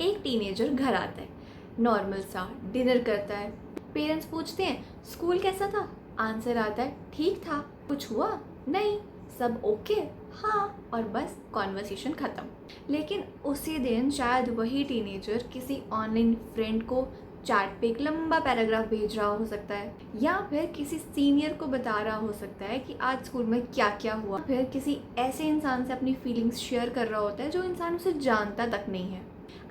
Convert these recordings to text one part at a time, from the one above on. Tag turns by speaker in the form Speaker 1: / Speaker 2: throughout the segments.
Speaker 1: एक टीनेजर घर आता है, नॉर्मल सा डिनर करता है। पेरेंट्स पूछते हैं स्कूल कैसा था, आंसर आता है ठीक था। कुछ हुआ? नहीं। सब ओके? हाँ। और बस कॉन्वर्सेशन ख़त्म। लेकिन उसी दिन शायद वही टीनेजर किसी ऑनलाइन फ्रेंड को चैट पे एक लंबा पैराग्राफ भेज रहा हो सकता है, या फिर किसी सीनियर को बता रहा हो सकता है कि आज स्कूल में क्या क्या हुआ, फिर किसी ऐसे इंसान से अपनी फीलिंग्स शेयर कर रहा होता है जो इंसान उसे जानता तक नहीं है।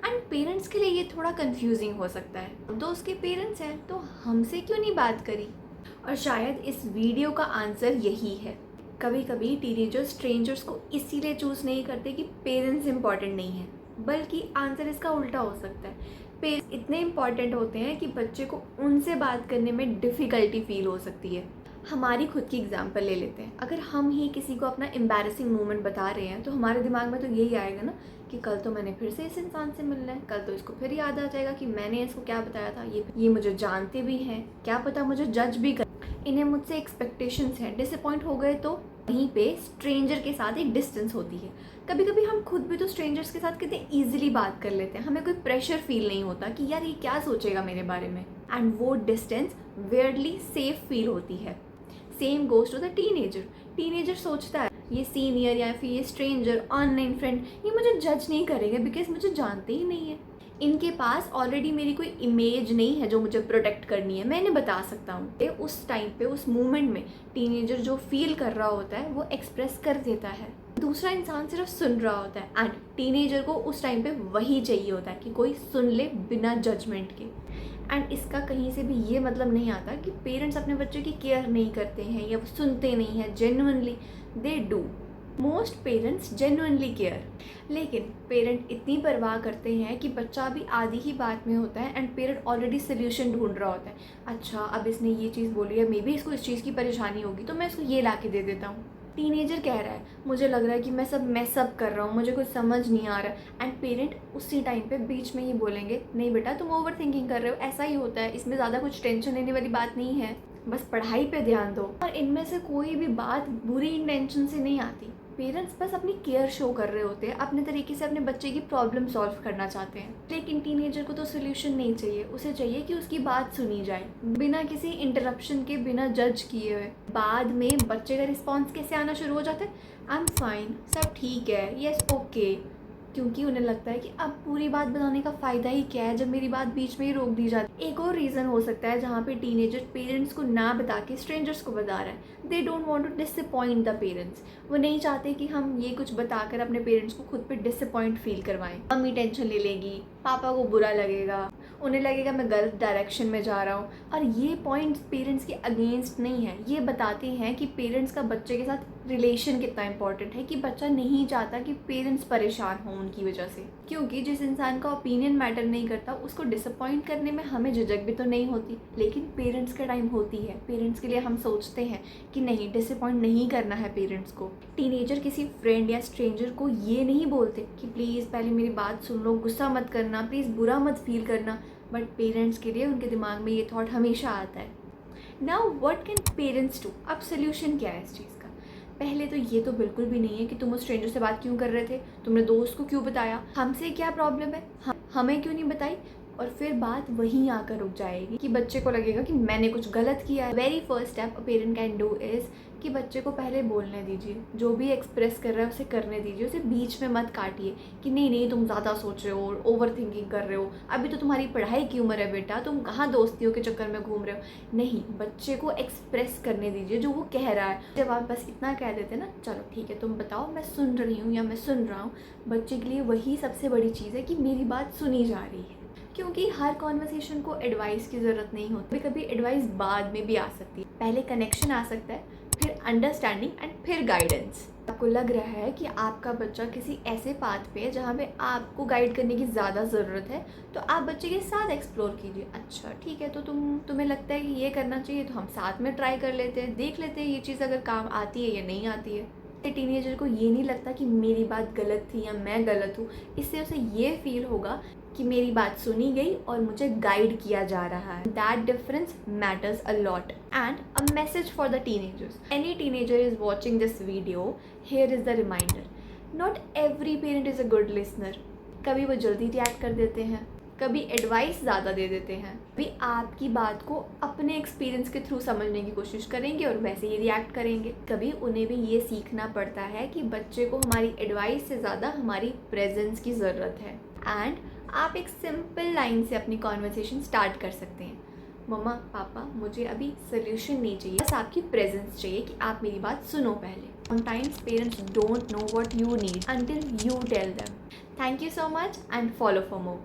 Speaker 1: एंड पेरेंट्स के लिए ये थोड़ा कंफ्यूजिंग हो सकता है, हम तो उसके पेरेंट्स हैं तो हमसे क्यों नहीं बात करी। और शायद इस वीडियो का आंसर यही है। कभी कभी टीनेजर्स स्ट्रेंजर्स को इसीलिए चूज़ नहीं करते कि पेरेंट्स इंपॉर्टेंट नहीं है, बल्कि आंसर इसका उल्टा हो सकता है। पेरेंट्स इतने इंपॉर्टेंट होते हैं कि बच्चे को उनसे बात करने में डिफ़िकल्टी फील हो सकती है। हमारी खुद की एग्जांपल ले लेते हैं। अगर हम ही किसी को अपना एम्बैरेसिंग मोमेंट बता रहे हैं तो हमारे दिमाग में तो यही आएगा ना कि कल तो मैंने फिर से इस इंसान से मिलना है, कल तो इसको फिर याद आ जाएगा कि मैंने इसको क्या बताया था, ये मुझे जानते भी हैं, क्या पता मुझे जज भी कर, इन्हें मुझसे एक्सपेक्टेशंस हैं, डिसअपॉइंट हो गए तो। वहीं पे स्ट्रेंजर के साथ एक डिस्टेंस होती है। कभी कभी हम खुद भी तो स्ट्रेंजर्स के साथ कितने ईजिली बात कर लेते हैं, हमें कोई प्रेशर फील नहीं होता कि यार ये क्या सोचेगा मेरे बारे में। एंड वो डिस्टेंस वियर्डली सेफ फील होती है। Same goes to the teenager. Teenager सोचता है ये सीनियर या फिर ये स्ट्रेंजर ऑनलाइन फ्रेंड ये मुझे जज नहीं करेगा बिकॉज मुझे जानते ही नहीं है। इनके पास ऑलरेडी मेरी कोई इमेज नहीं है जो मुझे प्रोटेक्ट करनी है, मैं इन्हें बता सकता हूँ। उस टाइम पे उस मोमेंट में टीनेजर जो फील कर रहा होता है वो एक्सप्रेस कर देता है। दूसरा इंसान सिर्फ सुन रहा होता है एंड टीनेजर को उस टाइम पे वही चाहिए होता है कि कोई सुन ले बिना जजमेंट के। एंड इसका कहीं से भी ये मतलब नहीं आता कि पेरेंट्स अपने बच्चे की केयर नहीं करते हैं या वो सुनते नहीं हैं। Genuinely they do. Most parents genuinely care. लेकिन पेरेंट इतनी परवाह करते हैं कि बच्चा भी आधी ही बात में होता है एंड पेरेंट ऑलरेडी सोल्यूशन ढूंढ रहा होता है। अच्छा अब इसने ये चीज़ बोली है, मे बी इसको इस चीज़ की परेशानी होगी तो मैं इसको ये ला के दे देता हूँ। टीनेजर कह रहा है मुझे लग रहा है कि मैं सब मैसअप कर रहा हूँ, मुझे कुछ समझ नहीं आ रहा। एंड पेरेंट उसी टाइम पे बीच में ही बोलेंगे नहीं बेटा तुम ओवर थिंकिंग कर रहे हो, ऐसा ही होता है, इसमें ज़्यादा कुछ टेंशन लेने वाली बात नहीं है, बस पढ़ाई पे ध्यान दो। और इनमें से कोई भी बात बुरी इंटेंशन से नहीं आती। पेरेंट्स बस अपनी केयर शो कर रहे होते हैं, अपने तरीके से अपने बच्चे की प्रॉब्लम सॉल्व करना चाहते हैं। लेकिन टीनेजर को तो सोल्यूशन नहीं चाहिए, उसे चाहिए कि उसकी बात सुनी जाए बिना किसी इंटरप्शन के, बिना जज किए हुए। बाद में बच्चे का रिस्पॉन्स कैसे आना शुरू हो जाता है, आई एम फाइन, सब ठीक है, येस ओके। क्योंकि उन्हें लगता है कि अब पूरी बात बताने का फ़ायदा ही क्या है जब मेरी बात बीच में ही रोक दी जाती है। एक और रीज़न हो सकता है जहाँ पे टीनेजर पेरेंट्स को ना बता के स्ट्रेंजर्स को बता रहा है। They don't want to disappoint the parents. वो नहीं चाहते कि हम ये कुछ बताकर अपने पेरेंट्स को खुद पे डिसअपॉइंट फील करवाएं। मम्मी टेंशन ले लेगी, पापा को बुरा लगेगा, उन्हें लगेगा मैं गलत डायरेक्शन में जा रहा हूँ। और ये पॉइंट्स पेरेंट्स के अगेंस्ट नहीं है, ये बताते हैं कि पेरेंट्स का बच्चे के साथ रिलेशन कितना इंपॉर्टेंट है, कि बच्चा नहीं चाहता कि पेरेंट्स परेशान हों उनकी वजह से। क्योंकि जिस इंसान का ओपिनियन मैटर नहीं करता उसको डिसअपॉइंट करने में हमें झिझक भी तो नहीं होती, लेकिन पेरेंट्स का टाइम होती है। पेरेंट्स के लिए हम सोचते हैं कि नहीं, डिसअपॉइंट नहीं करना है पेरेंट्स को। टीनेजर किसी फ्रेंड या स्ट्रेंजर को ये नहीं बोलते कि प्लीज़ पहले मेरी बात सुन लो, गुस्सा मत करना, प्लीज़ बुरा मत फील करना। बट पेरेंट्स के लिए उनके दिमाग में ये थॉट हमेशा आता है। Now what can parents do? अब सोल्यूशन क्या है इस चीज़ का? पहले तो ये तो बिल्कुल भी नहीं है कि तुम उस स्ट्रेंजर से बात क्यों कर रहे थे, तुमने दोस्त को क्यों बताया, हमसे क्या प्रॉब्लम है, हमें क्यों नहीं बताई। और फिर बात वहीं आकर रुक जाएगी कि बच्चे को लगेगा कि मैंने कुछ गलत किया है। Very first step a parent can do is कि बच्चे को पहले बोलने दीजिए, जो भी एक्सप्रेस कर रहा है उसे करने दीजिए, उसे बीच में मत काटिए कि नहीं नहीं तुम ज़्यादा सोच रहे हो, ओवर थिंकिंग कर रहे हो, अभी तो तुम्हारी पढ़ाई की उम्र है बेटा, तुम कहाँ दोस्तियों के चक्कर में घूम रहे हो। नहीं, बच्चे को एक्सप्रेस करने दीजिए जो वो कह रहा है। जब आप बस इतना कह देते ना, चलो ठीक है तुम बताओ, मैं सुन रही हूँ या मैं सुन रहा हूँ, बच्चे के लिए वही सबसे बड़ी चीज़ है कि मेरी बात सुनी जा रही है। क्योंकि हर कॉन्वर्सेशन को एडवाइस की ज़रूरत नहीं होती, कभी एडवाइस बाद में भी आ सकती है। पहले कनेक्शन आ सकता है, फिर अंडरस्टैंडिंग एंड फिर गाइडेंस। आपको लग रहा है कि आपका बच्चा किसी ऐसे पाथ पे है जहाँ पे आपको गाइड करने की ज़्यादा ज़रूरत है, तो आप बच्चे के साथ एक्सप्लोर कीजिए। अच्छा ठीक है, तो तुम्हें लगता है कि ये करना चाहिए, तो हम साथ में ट्राई कर लेते हैं, देख लेते हैं ये चीज़ अगर काम आती है या नहीं आती है। टीनेजर को ये नहीं लगता कि मेरी बात गलत थी या मैं गलत हूँ, इससे उसे ये फील होगा कि मेरी बात सुनी गई और मुझे गाइड किया जा रहा है। That difference matters a lot. And a message for the teenagers, any teenager is watching this video, here is the reminder, not every parent is a good listener. कभी वो जल्दी रिएक्ट कर देते हैं, कभी एडवाइस ज़्यादा दे देते हैं, कभी आपकी बात को अपने एक्सपीरियंस के थ्रू समझने की कोशिश करेंगे और वैसे ही रिएक्ट करेंगे। कभी उन्हें भी ये सीखना पड़ता है कि बच्चे को हमारी एडवाइस से ज़्यादा हमारी प्रेजेंस की ज़रूरत है। एंड आप एक सिंपल लाइन से अपनी कॉन्वर्सेशन स्टार्ट कर सकते हैं। मम्मा पापा, मुझे अभी सोल्यूशन नहीं चाहिए, बस आपकी प्रेजेंस चाहिए कि आप मेरी बात सुनो पहले। Sometimes parents don't know what you need until you tell them. Thank you so much and follow for more.